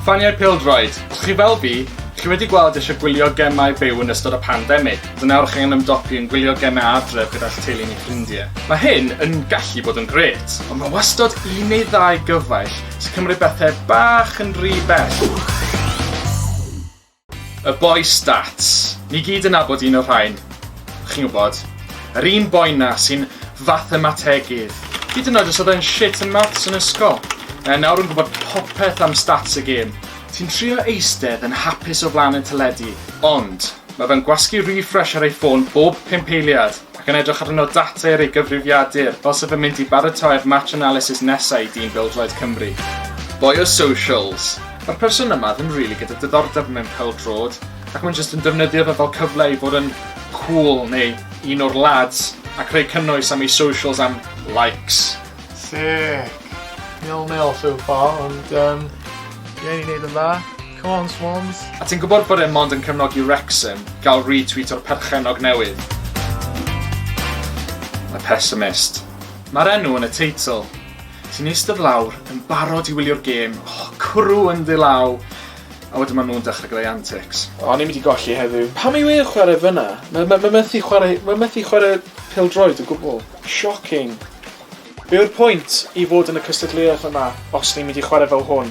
Ffaniau Pêl-Droed, os chi fel fi, chi wedi gweld eisiau gwylio gemau byw yn ystod y pandemig. Nawr chi yn ymdopi yn gwylio gemau adref gyda'ch teulu neu ffrindiau. Mae hyn yn gallu bod yn gret, ond mae wastad un neu ddau gyfaill sy'n cymryd bethau bach yn rhy bell. Y Boi Stats. Ni gyd yn nabod un o'r rhain. Chi'n gwybod, yr un boi na sy'n fathemategydd. Hyd yn oed os oedd e'n shit yn maths yn ysgol. Nawr yn gwybod popeth am stats y gêm. Ti'n trio eistedd yn hapus o flaen y teledu, ond mae fe'n gwasgu refresh ar ei ffôn bob 5 eiliad ac yn edrych arno data ar ei gyfrifiadur fel sef yn mynd i baratoi'r match analysis nesau i dyn Pêl-Droed Cymru. Boi y Socials. Mae'r person yma ddim rili gyda diddordeb mewn Pêl-Droed ac mae'n jyst yn defnyddio fe fel cyfle i fod yn cool neu un o'r lads a creu cynnwys am ei socials am likes. Sick. 0-0 so far, ond ie, ni'n neud yn dda. Come on, Swans. A ti'n gwybod bod e mond yn cefnogi Wrexham gael retweet o'r perchenog newydd? Y pessimist. Mae'r enw yn y teitl. Ti'n eistedd lawr yn barod i wylio'r gêm, cwrw yn dilaw, a wedyn maen nhw'n dechrau gyda'i antics. Ni'n mynd i golli heddiw. Pam i wir chwarae fyna? Mae methu chwarae Pêl-Droed o gwbl. Shocking. Be yw'r pwynt i fod yn y cystadleuaeth yma os ni'n mynd i chwarae fel hwn?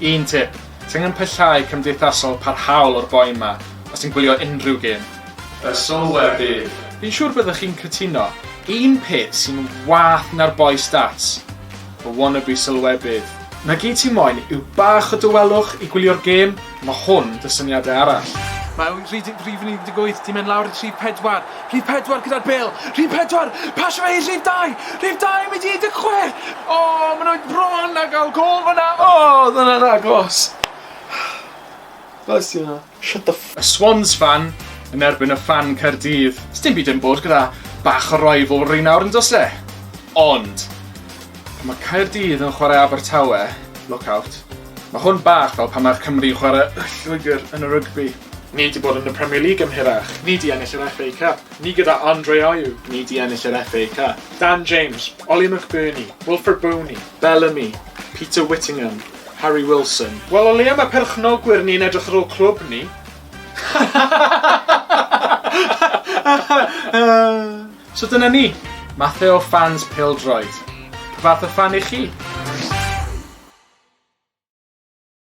Un tip. Ti'n angen pellhau cymdeithasol parhaol o'r boi yma os ti'n gwylio unrhyw gêm. Y Sylwebydd. Fi'n siŵr byddwch chi'n cytuno. Un peth sy'n wath na'r Boi Stats. Y wannabe Sylwebydd. Na gyd ti moyn yw bach o dywelwch i gwylio'r gêm, mae hwn dy syniadau arall. Mae rhif 18, ti'n mynd lawr i rhif 4. Rhif 4 gyda'r Pêl. Rhif 4, pasio fe i rhif 2. Rhif 2 mynd i 16. Maen nhw'n bron a gael gol fyna. Dyna'n agos. Bas ti hwnna. Shut the f... Y Swans fan yn erbyn y fan Caerdydd. Sdim byd yn bod gyda bach o rivalry nawr yn dos e. Ond, pan mae Caerdydd yn chwarae Abertawe, look out. Mae hwn bach fel pan mae'r Cymru yn chwarae Lloegr yn y rygbi. Ni wedi bod yn y Premier League ymhirach. Ni di ennill yr FA Cup. Ni gyda Andre Ayew. Ni di ennill yr FA Cup. Dan James, Ollie McBurney, Wilfred Boney, Bellamy, Peter Whittingham, Harry Wilson. Wel, o leia mae perchnogwyr ni'n edrych ar ôl clwb ni. So dyna ni. Mathau o Ffans Pêl-Droed. Pa fath o fan i chi?